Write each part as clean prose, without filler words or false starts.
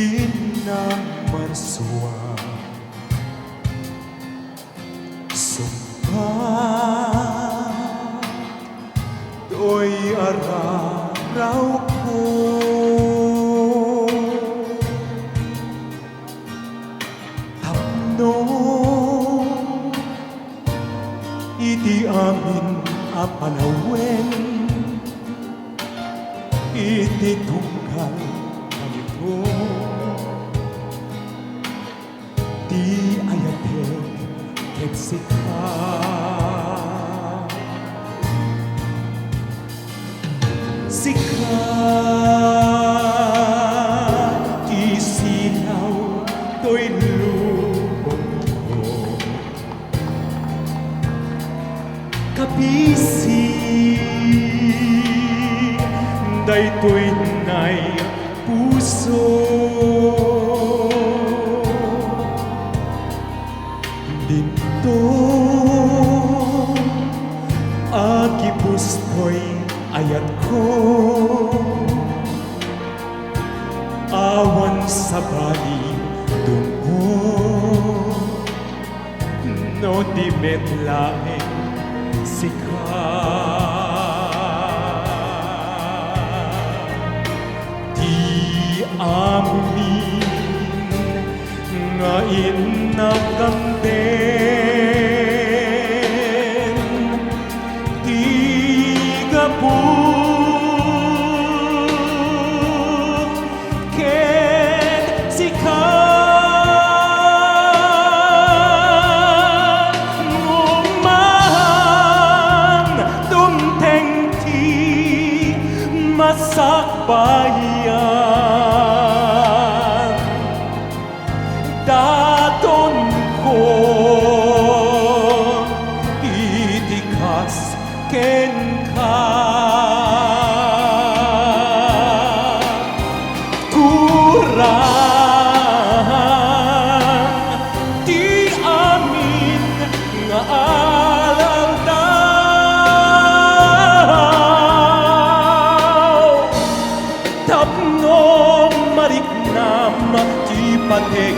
ginang marsua sumpat do'y araraw ko tapno iti amin a panawen iti tunggal kanito di ayatek ket sika sika isilaw to'y lubong ko kapisi daytoy nay puso dito agipustoy ayat ko awan sa bali dungo no di metlaeng sika amin nga inagkamden di gabut ket sika nguman dumteng ti masakbayan daton ko itikas ken ka kurang di amin nga aldaw tapno mariknam ti patek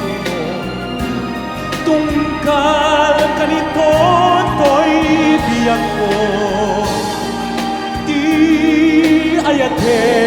tungkal kanito to'y biyak ko di ayate